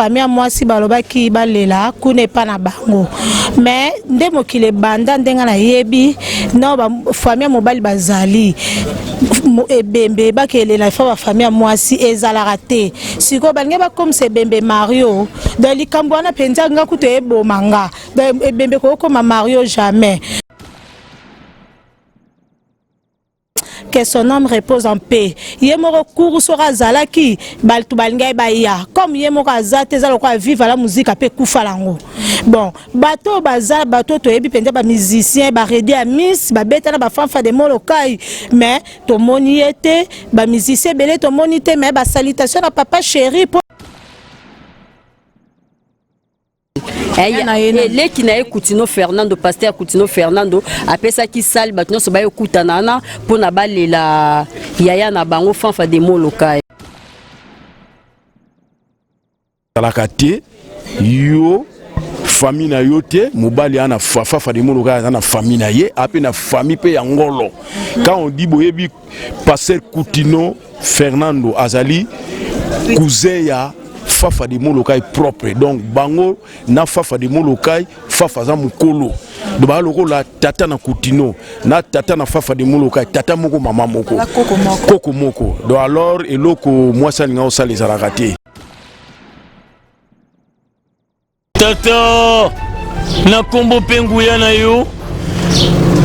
famille moi si balobaki balela kune pa na bango mais ndemo kile banda ndenga na yebi non ba famille mobile bazali ebembe bakelela fa ba famille moi si ezala raté siko bange ba comme c'est bembe Mario dans likambo na penza nga kuto ebo manga ebembe ko comme Mario jamais. Que son âme repose en paix. Yemoro cours sera zalaki baltu balngai baya comme yemoro azate zalo kwa vivre la musique ape kufalango. Bon, bateau baza bateau to yebi pende ba musicien ba redi à miss ba beta na ba fanfa de molokai mais to moni était ba musicien belé to moni te mais ba salutation à papa chéri. Les qui n'a Coutinho Fernando, pasteur Coutinho Fernando, après ça qui sale, batno se baille Coutanana pour na balle la yaya na bango fanfa de molokai. La quartier, yo famille na yote, mobali ana fafa de molokai ana famille na ye, après na famille pe yangolo. Quand on dit boyebi pasteur Coutinho Fernando Azali, cousin ya fafa de molokai propre donc bango na fafa de molokai fafa za mukolo do ba loko la tata na Coutinho na tata na fafa de molokai tata moko mama moko koko moko do alors eloko moi ça linga osala les raté tata na kombo penguya na yo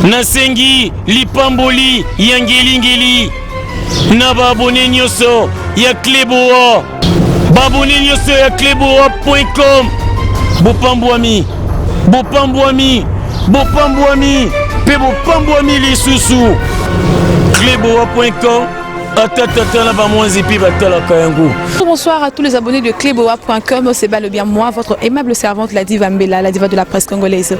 na sengi lipamboli yangelingeli na babone nyoso ya Kleboa babone nyoso ya Kleboa.com bopambwami pe bopambwami lisusu Kleboa.com. Bonsoir à tous les abonnés de Kleboa.com, c'est bel et bien moi, votre aimable servante, la diva Mbela, la diva de la presse congolaise.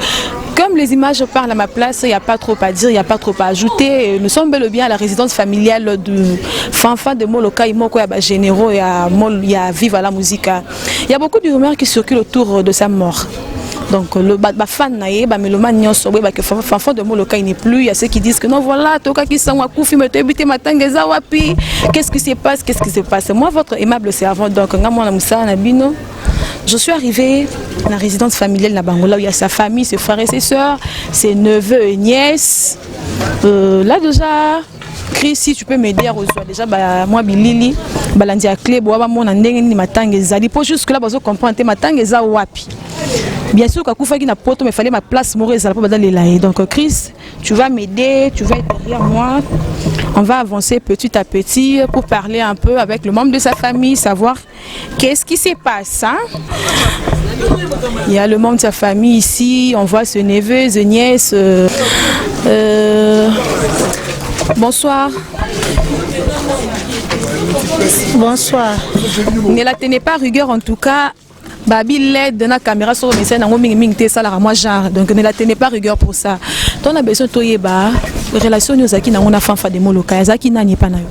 Comme les images parlent à ma place, il n'y a pas trop à dire, il n'y a pas trop à ajouter. Nous sommes bel et bien à la résidence familiale de Fanfa de Molokai, Moko Yaba Généraux et à Viva la Musique. Il y a beaucoup de rumeurs qui circulent autour de sa mort. Donc le fan naé ba mélomane nyonso ba que Fanfa de Molokai n'est plus. Il y a ceux qui disent que non voilà toka qui sont wa kufi me tebite matangeza wapi. Qu'est-ce qui se passe? Moi votre aimable servante donc ngamona musa na bino. Je suis arrivée à la résidence familiale de Bangola où il y a sa famille, ses frères et ses sœurs, ses neveux et nièces. Là déjà Chris, si tu peux m'aider à rejoindre déjà moi Bilili balandi à Kleboa mon ndenge ni matangeza. Pour jusque là bazo comprendre matangeza wapi. Bien sûr, quand il y a poto, mais il fallait ma place mourir, ça pas dans les laïcs. Donc Chris, tu vas m'aider, tu vas être derrière moi. On va avancer petit à petit pour parler un peu avec le membre de sa famille, savoir qu'est-ce qui se passe. Hein? Il y a le membre de sa famille ici, on voit ce neveu, ce nièce. Bonsoir. Bonsoir. Ne la tenez pas rigueur en tout cas. Babi l'aide de la caméra sur le message ça moi genre donc ne la tenez pas rigueur pour ça. On a besoin de ba relation nous aki na ona Fanfa de Molokai zaki na nyepa na yo.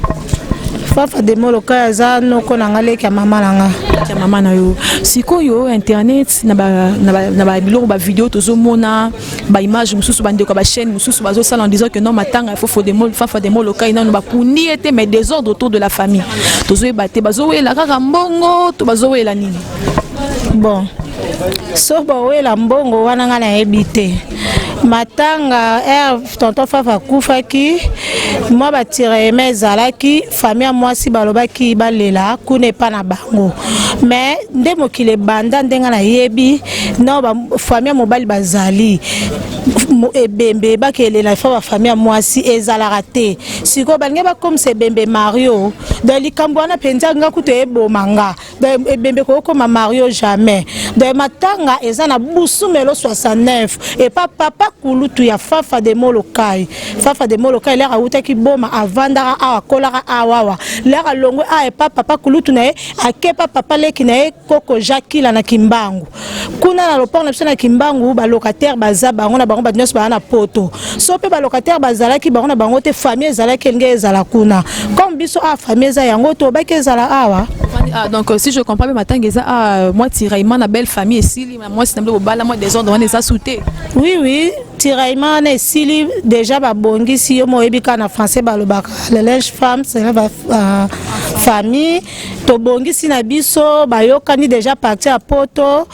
Fanfa de Molokai za no ko na ngale ka mama nanga. Ka mama na yo. Sikoyo internet na ba biloko ba vidéo tozo mona ba image mususu bande ko ba chaîne mususu bazo sala en disant que non matanga il faut Fanfa de Molokai na ba kuni était mais désordre autour de la famille. Tozo baté bazo we la kaka mbongo to bazo we la nini. Bon, sauf que la mbongo wana ngana ebité. Matanga tonton Fafa kufaki moi batire mes alaki famille moi si balobaki balela kune pa na bango mais ndemo kile banda ndenga na yebi non ba famille mobile bazali ebembe bakelela fa ba famille moi si ezala raté siko bange ba comme c'est bembe Mario dans likambo na penza nga kuto ebo manga ebembe ko comme Mario jamais de matanga ezana busu melo 69 et papa kulutu ya Fanfa de Molokai l'air a uta ki boma avandara awa kolara awawa l'air a longo a papa kulutu na ake papa leki na koko Jackie la na Kimbangu kuna na lopor na na Kimbangu ba locataire baza bango na bango ba nyos ba na poto so pe ba locataire bazala ki bango na bango te famille ezala kenge ezala kuna comme biso a famille za yango to ba ke ezala awa. Donc si je comprends bien matangeza moi tiraillement na belle belle famille ici moi c'est un bala moi des ordres on les a sauté. Oui tiraillement on est ici déjà ba bongi si yo moyebi kana français balobaka le linge femme c'est la famille to bongi si na biso ba yokani déjà parti à poto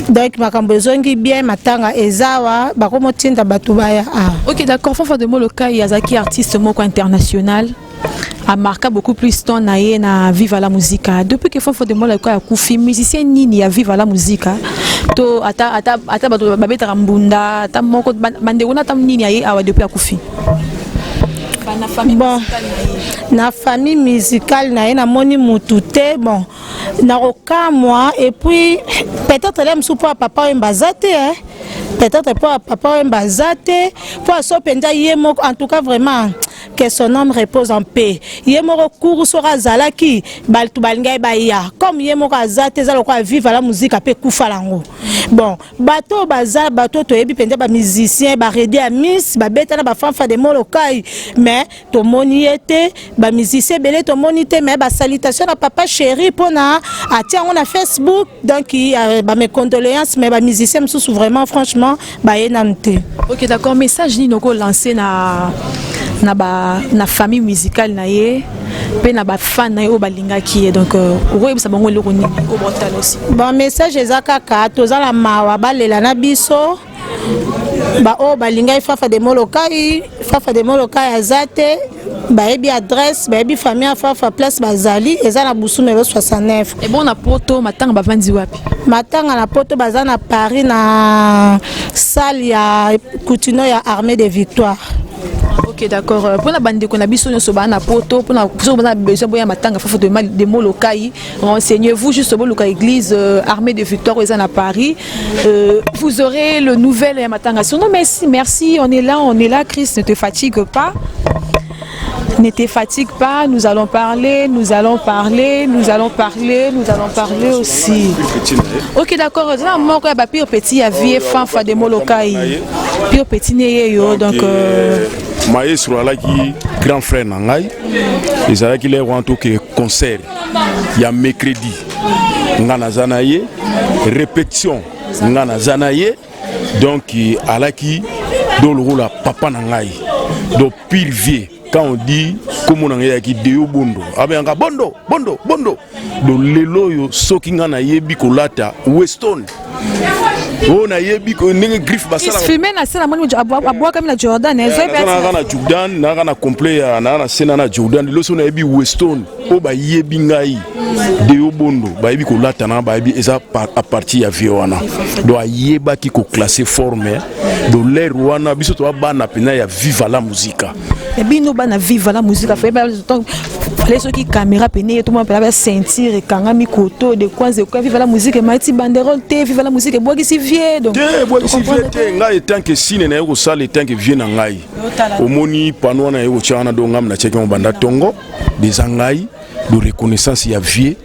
donc makambo ezongi bien matanga ezawa bakomo tinda bato baya. OK d'accord Fafa de Moloka Yazaki artiste moko international a marqué beaucoup plus ton naie na Viva la Musica depuis que Fafa de Moloka a koufi musicien nini ya Viva la Musica to ata bato babeta mbunda ata moko bandekona tam nini aye awa depuis a koufi. Bon, na famille musicale na ena moni mutute bon na roka moi et puis peut-être l'aime sous pour papa embazate peut-être pour papa embazate pour so penda yemo en tout cas vraiment que son âme repose en paix yemo recours sera zalaki baltu balinga baya comme yemo kazate zalo kwa vivre la musique pe kufa lango bon bato baza bato to yebi penda ba musicien ba redi à miss ba beta na ba fanfa de Molokai mais to moni était ba musicien belé to moni te mais ba salutation à papa chéri pona atia on a Facebook donc ba mes condoléances mais ba musicien sous vraiment franchement ba enamte. OK d'accord message ni noko lancer na famille musicale na ye pe na ba fan na yo balinga ki donc oyebisa bango eloko nini o botala aussi. Bon message ezakaka tozala mawa balela na biso ba o balinga Fafa de Molokai azate baebi adresse baebi famille Fafa place bazali ezana busu numéro 69 et bon na poto matanga bavandi wapi matanga na poto baza na Paris na salle ya Coutinho ya Armée de Victoire. OK d'accord pour la bande qu'on a biso nyoso ba na poto pour na besoin boya matanga Fafa de Molokai renseignez-vous juste au Molokai église Armée de Victoire aux à Paris vous aurez le nouvel matanga. Non merci on est là Christ ne te fatigue pas. Ne te fatigue pas, nous allons parler aussi. OK d'accord, là moi quoi ba pire petit ya vie Fafa de Molokai. Pire petit né yo donc maestro alaki grand frère nangai ezalaki le wanto ke concert ya mercredi ngana zanaye répétition ngana zanaye donc alaki do le rôle papa nangai do pile vie. Quand on dit comment on a qui deo bondo abenga bondo do lelo yo sokinga na yebi kolata Weston on a yebi ko ninge griffe basala filmer na scène moni aboa comme la Jordan na Jordan na complet na scène na Jordan lo so na yebi Weston o ba yebi ngai deo bondo ba yebi kolata na ba yebi eza à partir ya viona do ayeba ki ko classer forme do l'air wana biso to ba na pena ya Viva la Musica. Et bien nous bana Viva la Musica fait les ceux qui caméra peine tout le monde peut sentir et quand mi koto de quoi Viva la Musique maiti banderole te Viva la Musique bois qui si vieux donc bois qui si vieux te ngai tant que sine na yo sala tant que vieux na ngai omoni pano na yo chana do ngam na cheki mo banda tongo des ngai de reconnaissance ya vieux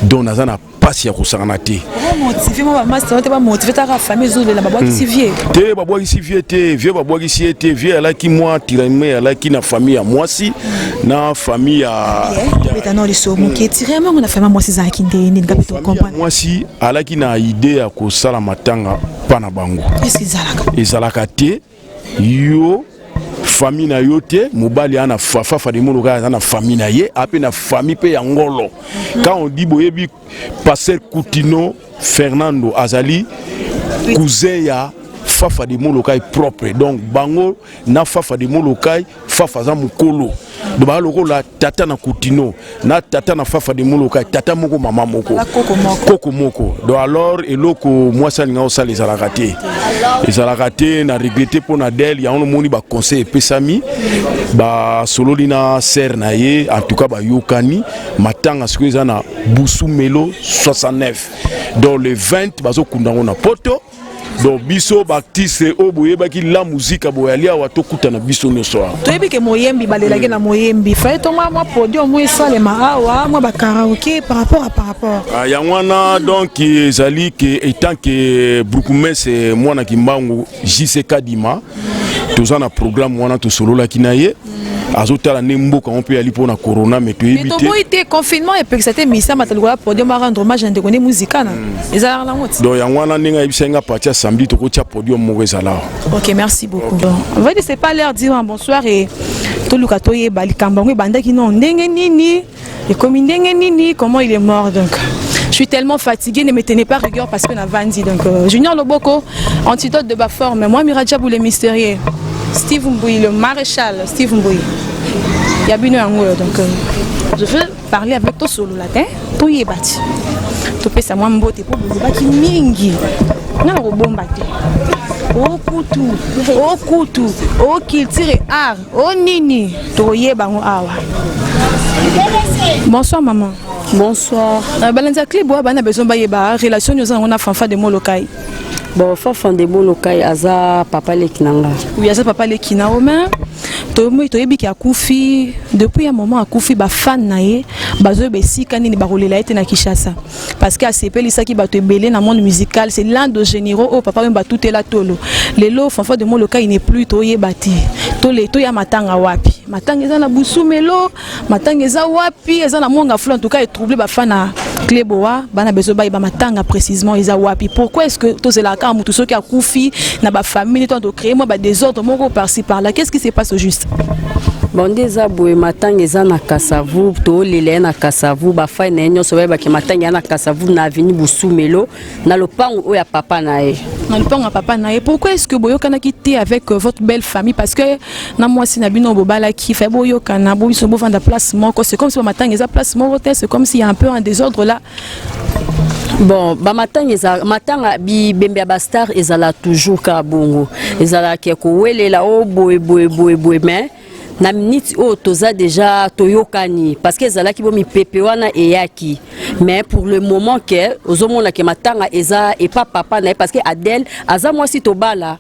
dont nazana pasi ya kosangana te motiver moi master te ba motiver ta famille zo de la babwa qui si vieux te babwa qui si vieux te vieux babwa qui si te vieux ala ki moi tirame ala ki na famille à moi si na famille à betano liso mo ki tirame on a famille moi si za ki ndeni ngapito comprendre moi si ala ki na idée ya ko sala matanga pana bango qu'est-ce qu'ils zalaka ezalaka te yo famille na yote mobali ana Fafa de Molokai ana famille na ye ape na famille pe ya ngolo quand on dit boyebi pasteur Coutinho Fernando azali cousin ya Fafa de Molokai propre donc bango na Fafa de Molokai Fafa za mukolo do ba loko la tata na Coutinho na tata na Fafa de Molokai tata moko mama moko koko moko donc alors eloko moi ça linga osala les alakate na regretter pour Nadel ya on moni ba conseil pesami ba sololina ser na ye en tout cas ba yokani matanga sikuza na busu melo 69 dans le 20 bazo kundango na poto donc biso baptiste oboye baki la musique aboyalia wato kutana biso no soir to ebike moyembi balelage na moyembi fa to moi podium moi sale maawa moi ba karaoké par rapport ya wana donc ezali que étant que Brukumes moi na kimbangu JC Kadima toza na programme wana to solo la kinaye azotala nemboka on peut aller pour na corona mais to éviter mais to confinement et puis c'était misa matalola pour dire rendre hommage à ndeko musica na ezala la moti donc ya wana ninga ibisenga partir samedi to ko tia podium moko là. OK, merci beaucoup. Okay. On va c'est pas l'heure dire un bonsoir et to luka to ye balikamba ngwe bandaki non ndenge nini et comme ndenge nini comment il est mort donc je suis tellement fatiguée, ne me tenez pas rigueur parce que na vandi donc Junior Loboko antidote de bas forme moi Miradja Boule mystérieux Steve Mbouy le maréchal Steve Mbouy Yabino Yango donc je veux parler avec toi solo latin to yebati to pesa moi mbote pour baki mingi na robomba te o kutu o culture art o nini to yebango awa. Bonsoir maman. Bonsoir. Balanza Clé Bois bana besoin ba yeba relation nous on a fanfa de Molokai. Bon fanfa de Molokai aza papa lekinanga. Oui aza papa lekina Romain. To yebi ki akufi depuis un moment akufi ba fan nae bazo besika nini ba rolela ete na Kinshasa parce que ACP ça qui ba te belé na monde musical c'est l'un de généraux au papa ba tout est là tolo lelo fanfa de Molokai il n'est plus to yebati to le to ya matanga wapi matanga eza na busumelo matanga eza wapi eza na monga flo en tout cas est troublé ba fan na Cléboa bana bezo ba matanga précisément eza wapi pourquoi est-ce que to zela ka mutu soki akufi na ba famille to créer moi ba désordre moko par-ci par-là qu'est-ce qui se passe au juste. Bon déjà boye matanga eza na Kasavu to lele na Kasavu ba fa na nyonso ba ki matanga na Kasavu na avenue Busumelo na lopango o ya papa na e. Na lopango ya papa na e. Pourquoi est-ce que boyo kana quitté avec votre belle famille parce que na moi si na bino bobala ki fait boyo kana boyo so bo vendre place moko c'est comme si matanga eza place moko c'est comme s'il y a un peu un désordre là. Bon, ba matanga bi bembe bastar ezala toujours ka bongo. Ezala ke ko welela o boy mais na minute o toza déjà toyokani parce que ezala ki bo mi pepe wana eyaki. Mais pour le moment que ozomona ke matanga eza et pas papa na parce que Adèle aza moi si tobala.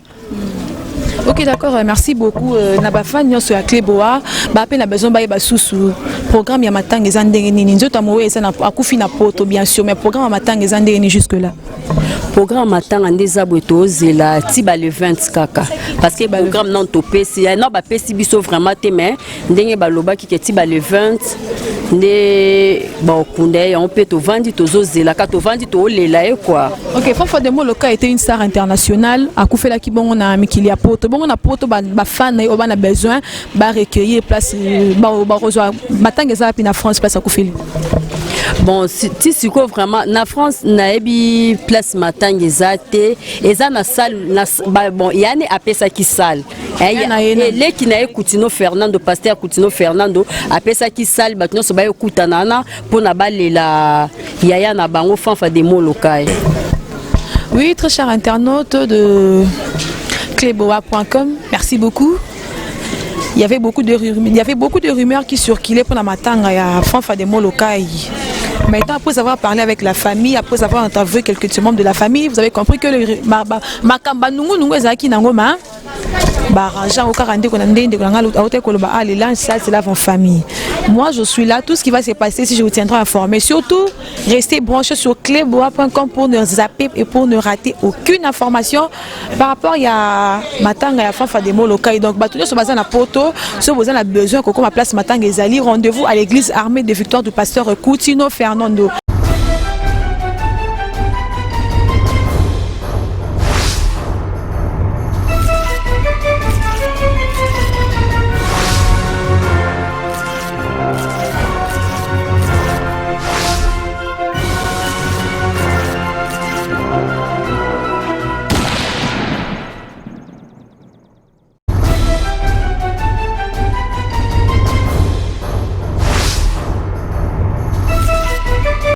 Ok d'accord, merci beaucoup. Nabafa nyonso ya Cléboa, ba pe na besoin ba yeba susu. Programme ya matanga eza ndenge nini nzoto amowe eza na akufi na poto bien sûr, mais programme matanga eza ndenge nini jusque là. Programme matanga ndeza boto zela tiba le 20 kaka parce que programme non topé c'est non ba pesi biso vraiment te mais ndenge ba loba ki ke tiba le 20 ne bon kunde on peut to vandi to zela ka to vandi to lela e quoi. OK, Fanfa de Moloka était une star internationale, akufela ki bongo na mikili ya poto. Bongo na poto ba fan na ba na besoin ba recueillir place ba rejoindre matanga za pi na France place akufeli. Bon si siko vraiment na France na ebi place matanga ezate eza na salle na bon yani apesa ki salle le ki na Coutinho Fernando pasteur Coutinho Fernando apesa ki salle batno so ba ekutana na pona balela yaya na bango Fanfa de Moloka. Oui, très cher internaute de cleboa.com, merci beaucoup. Il y avait beaucoup de rumeurs qui circulaient pour la matanga ya Fanfa de Moloka. Maintenant, après avoir parlé avec la famille, après avoir interviewé quelques membres de la famille, vous avez compris que le makamba nungu ezaki nangoma baraja au 42 qu'on a ndende qu'on a autre que le ba là ça c'est la famille. Moi je suis là, tout ce qui va se passer si je vous tiendrai informé. Surtout restez branchés sur cleboa.com pour ne zapper et pour ne rater aucune information par rapport à matanga ya Fanfa de Moloka. Donc batuyo so baza na poto, so vous avez besoin que comme place matanga ezali rendez-vous à l'église armée de victoire du pasteur Coutinho Fernando.